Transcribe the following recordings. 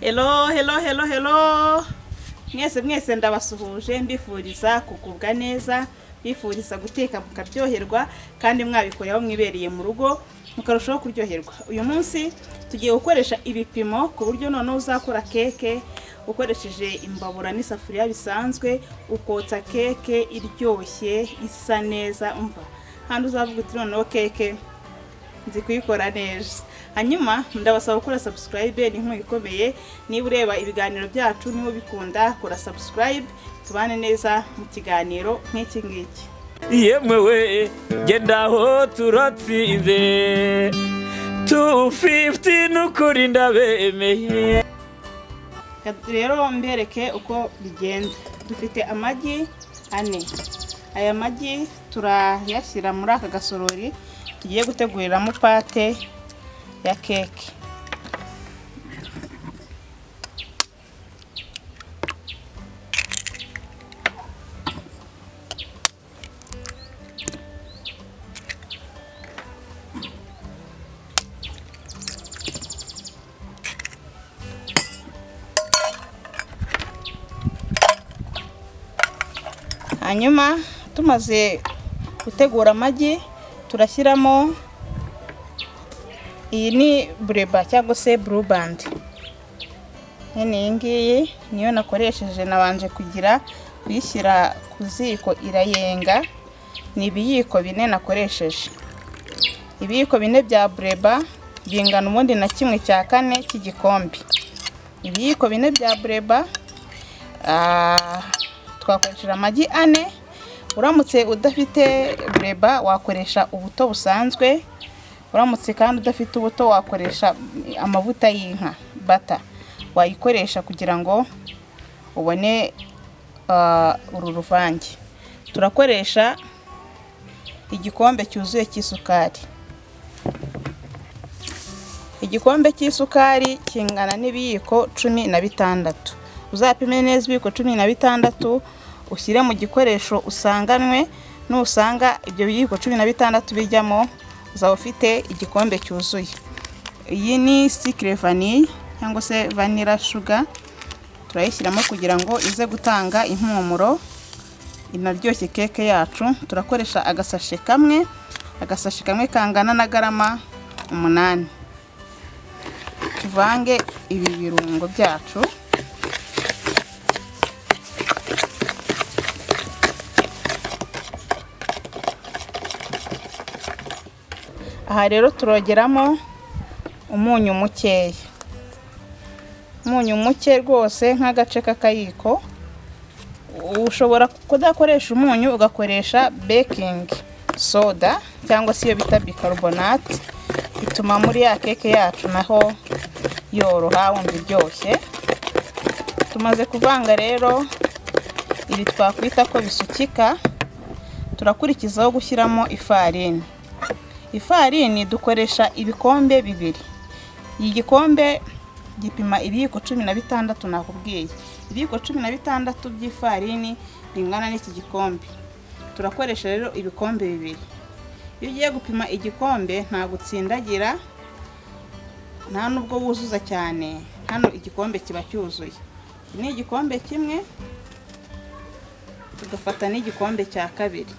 Hello. Mwese ndabasuhuje mbifuriza kugubwa neza, bifuriza guteka mukaryoherwa kandi mwabikoreho mwibereye mu rugo mukarushaho kuryoherwa. Uyu munsi tugiye gukoresha ibipimo ku buryo none uzakora keke ukoresheje imbabura n'isafuriya bisanzwe, ukotsa keke iryoshye isa neza. Umva handi uzavuga uti noneho keke nzi kuyikora neza. Hanyuma ndabasaba gukora subscribe, ni nk'uko ikomeye. Niba ureba ibiganiro byacu niba bikunda kora subscribe, tubane neza mu kiganiro nk'iki ngiki. Yemwe genda ho turatsinze 250 nukuri ndabemeye. Rero mbereke uko bigenda. Dufite amagi 4. Aya magi turayashyira muri aka gasorori tugiye guteguriramo pate ya keke. Hanyuma tumaze gutegura amagi turashyiramo iyi ni bureba cyangwa se blue band. Iyi ngiyi niyo nakoresheje, nabanje kugira kuyishyira ku ziko irayenga. Ni ibiyiko 4 nakoresheje. Ibiyiko 4 bya bureba bingana ubundi na 1/4 cy'igikombe. Ibiyiko 4 bya bureba twakoresheje amagi 4. Uramutse udafite bureba wakoresha ubuto busanzwe. Uramutse kandi udafite ubuto wakoresha amavuta y'inka bata, wayikoresha kugira ngo ubone uru ruvange. Turakoresha igikombe cyuzuye cy'isukari. Igikombe cy'isukari kingana n'ibiyiko 16. Uzapime neza ibiyiko 16 ushyire mu gikoresho usanganwe. Nusanga ibyo biyiko 16 bijyamo uzaba ufite igikombe cyuzuye. Iyi ni secret vanille cyangwa se vanilla sugar. Turayishyiramo kugira ngo ize gutanga impumuro inaryoshye keke yacu. Turakoresha agasashe kamwe. Agasashe kamwe kangana na garama 8. Tuvange ibi birungo byacu. Aha rero turogeramo umunyu mukeya. Umunyu muke rwose nk'agace k'akayiko. Ushobora kudakoresha umunyu ugakoresha baking soda cyangwa se iyo bita bicarbonate. Bituma muri ya keke yacu naho yoroha wumva iryoshye. Tumaze kuvanga rero ibi twakwita ko bisukika, turakurikizaho gushyiramo ifarini. Ifarini dukoresha ibikombe 2. Iyi gikombe gipima ibiyiko 16 nakubwiye. Ibiyiko 16 by'ifarini bingana n'iki gikombe. Turakoresha rero ibikombe 2. Iyo ugiye gupima igikombe nta gutsindagira, nta nubwo wuzuza cyane. Hano igikombe kiba cyuzuye. Ni igikombe kimwe tugafata n'igikombe cya kabiri.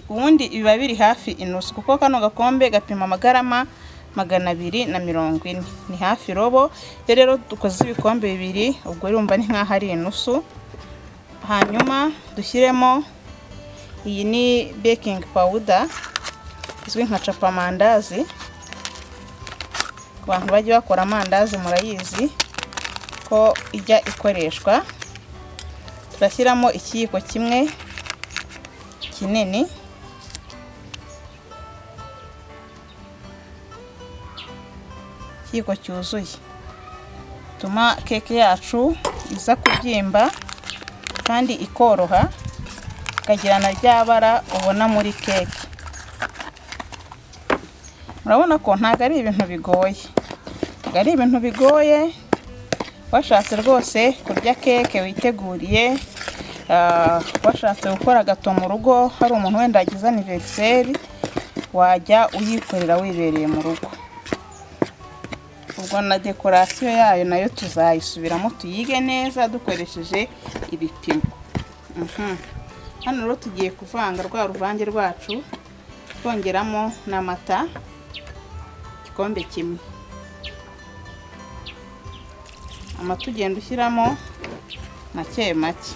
Ubundi biba biri hafi inusu kuko kano gakombe gapima amagarama 240. Ni hafi robo. Rero dukoze ibikombe 2 ubwo urumva ni nkaho ari inusu. Hanyuma dushyiremo iyi ni baking powder izwi nka capamandazi. Ku bantu bajya bakora amandazi murayizi ko ijya ikoreshwa. Turashyiramo ikiyiko kimwe kinini. Ikiyiko cyuzuye. Tuma keke yacu iza kubyimba kandi ikoroha, ikagira na ryabara ubona muri keke. Murabona ko ntago ari ibintu bigoye. Ari ibintu bigoye. Washatse rwose kurya keke witeguriye, washatse gukora gato mu rugo, hari umuntu wenda agize anniversaire, wajya uyikorera wibereye mu rugo. Ubwo na dekorasiyo yayo nayo tuzayisubiramo tuyige neza dukoresheje ibipimo. Hano rero tugiye kuvanga rwa ruvange rwacu, twongeramo n'amata igikombe kimwe. Amata ugenda ushyiramo make make.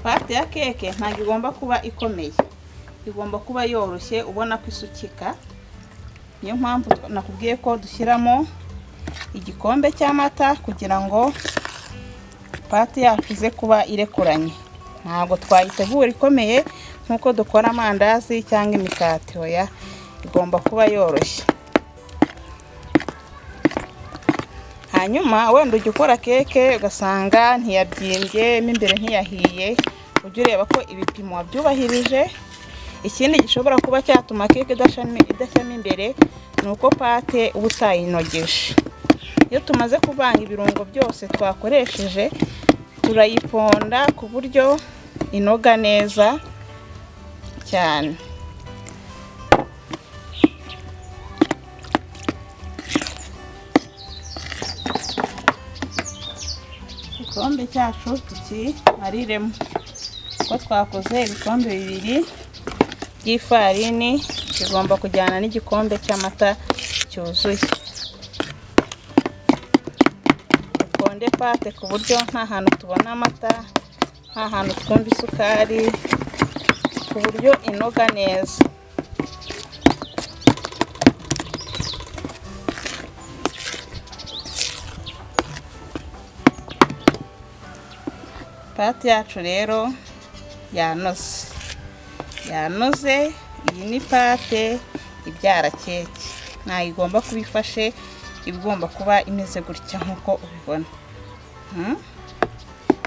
Pate ya keke ntabwo igomba kuba ikomeye, igomba kuba yoroshye ubona ko isukika. Niyo mpamvu nakubwiye ko dushyiramo igikombe cy'amata kugira ngo pate yacu ize kuba irekuranye. Ntabwo twayitegura ikomeye nk'uko dukora amandazi cyangwa imikati, oya, igomba kuba yoroshye. Hanyuma wenda ujya ukora keke ugasanga ntiyabyimbye mo imbere ntiyahiye, ujye ureba ko ibipimo wabyubahirije. Ikindi gishobora kuba cyatuma keke idashyamo imbere ni uko pate uba utayinogeje. Iyo tumaze kuvanga ibirungo byose twakoresheje, turayiponda ku buryo inoga neza cyane. Igikombe cyacu tukimariremo, ko twakoze ibikombe 2 by'ifarini, kigomba kujyana n'igikombe cy'amata cyuzuye. Uponde pate ku buryo nta hantu tubona amata, nta hantu twumva isukari, ku buryo inoga neza. Pate yacu rero yanoze. Iyi ni pate ibyara keke, ntabwo igomba kuba ifashe, igomba kuba imeze gutya nk'uko ubibona,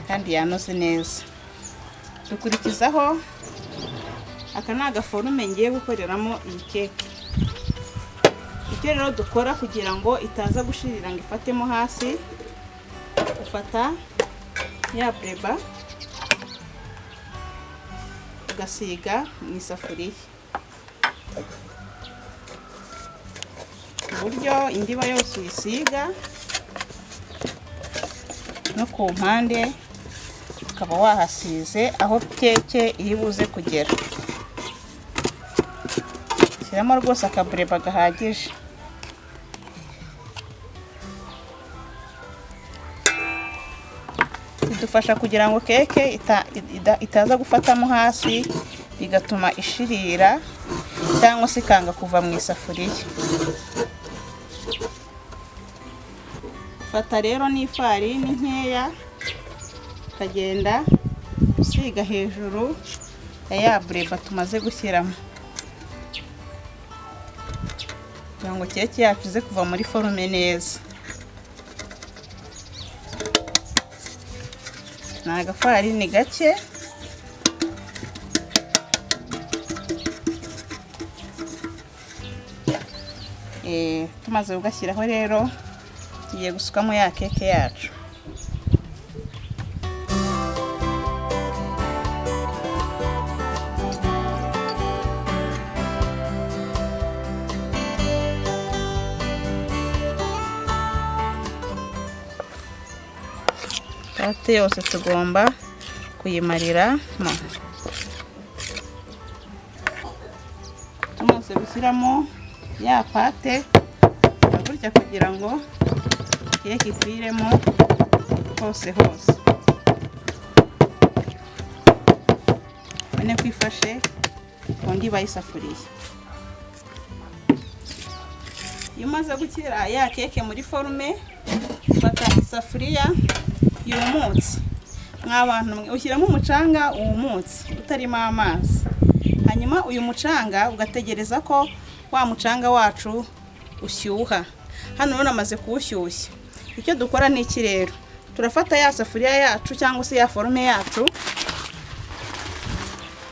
kandi yanoze neza. Dukurikizaho, aka ni agaforume ngiye gukoreramo iyi keke. Icyo rero dukora kugira ngo itaza gushirira ngo ifatemo hasi, ufata ya breba ugasiga mu isafuriya, uburyo indiba yose uyisiga no ku mpande ukaba wahasize aho keke iri buze kugera. Shyiramo rwose akabreba gahagije. Bidufasha kugira ngo keke itaza gufatamo hasi bigatuma ishirira cyangwa se ikanga kuva mu isafuriya. Fata rero n'ifarini nkeya ukagenda usiga hejuru ya breba tumaze gushyiramo, kugira ngo keke yacu ize kuva muri forume neza. Ni agafarini gake, tumaze kugashyiraho rero tugiye gusukamo ya keke yacu. Pate yose tugomba kuyimariramo. Tumaze gushyiramo ya pate gutya kugira ngo keke ikwiremo hose. Bane kwifashe ku ndiba y'isafuriya. Iyo umaze gushyira ya keke muri forume, fata isafuriya yumutse. Nk'abantu ushyiramo umucanga wumutse utarimo amazi, hanyuma uyu mucanga ugategereza ko wa mucanga wacu ushyuha. Hano rero namaze kuwushyushya. Icyo dukora ni iki rero, turafata ya safuriya yacu cyangwa se ya forume yacu,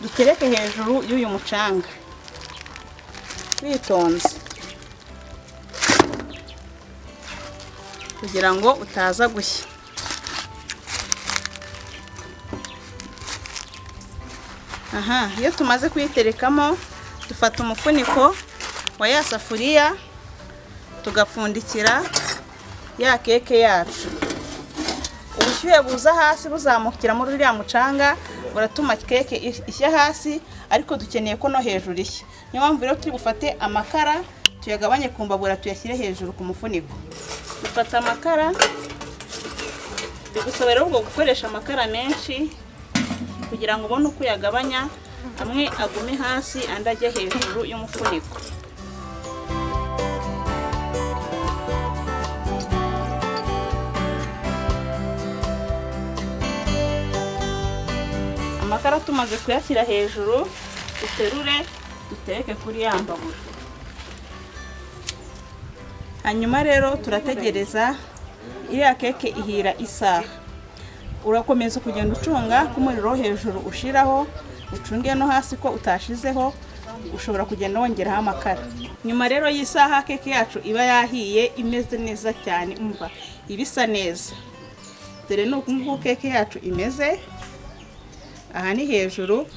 dutereke hejuru y'uyu mucanga witonze. kugira ngo utaza gushya. Aha, iyo tumaze kuyiterekamo dufata umufuniko wa ya safuriya tugapfundikira ya keke yacu. Ubushyuhe buza hasi buzamukira muri uriya mucanga buratuma keke ishya hasi, ariko dukeneye ko no hejuru ishya. Niyo mpamvu rero turi bufate amakara tuyagabanye ku mbabura tuyashyire hejuru ku mufuniko. Dufata amakara, bigusaba rero ubwo gukoresha amakara menshi kugira ngo ubone uko uyagabanya, amwe agume hasi andi ajye hejuru y'umufuniko. Amakara tumaze kuyashyira hejuru, duterure dutereke kuri ya mbabura. Hanyuma rero turategereza iriya keke ihira isaha. Urakomeza kugenda ucunga ku muriro hejuru ushiraho, ucunge no hasi ko utashizeho, ushobora kugenda wongeraho amakara. Nyuma rero y'isaha keke yacu iba yahiye imeze neza cyane, umva ibisa neza. Dore nuko nguko keke yacu imeze. Aha ni hejuru.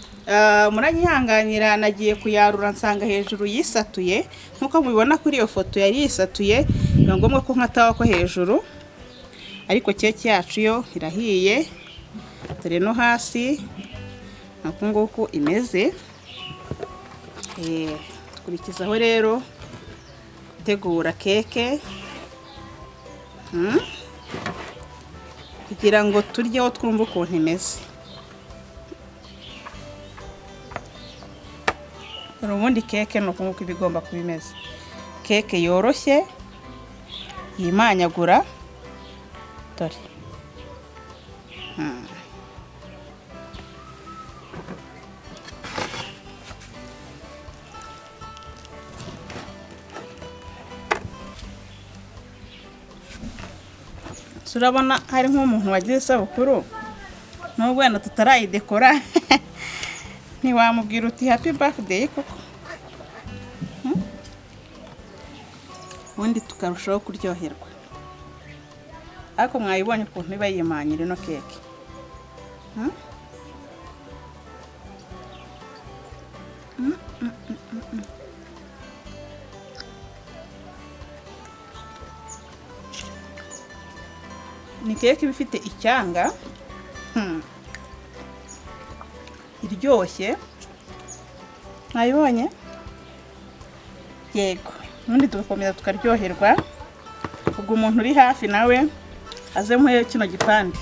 Muranyihanganira nagiye kuyarura nsanga hejuru yisatuye, nkuko mubibona kuri iyo foto yari yisatuye, ni ngombwa ko nkataho ko hejuru. Ariko keke yacu yo irahiye. Dore no hasi nuko nguko imeze. Tukurikizaho rero gutegura keke kugira ngo turyeho twumve ukuntu imeze. Ubundi keke nuko nguko ibigomba kuba imeze. Keke yoroshye yimanyagura. Dore surabona hari nk'umuntu wagize isabukuru nubwo wenda tutarayidekora ntiwamubwira uti happy birthday koko. Ubundi tukarushaho kuryoherwa. Ariko mwayibonye ukuntu iba yimanyira ino keke. Ni keke bifite icyanga, iryoshye. Mwayibonye? Yego. Ubundi tugakomeza tukaryoherwa. Ubwo umuntu uri hafi nawe azemo kino gipande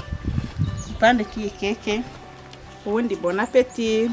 cy'iyi keke. Ubundi bon appétit.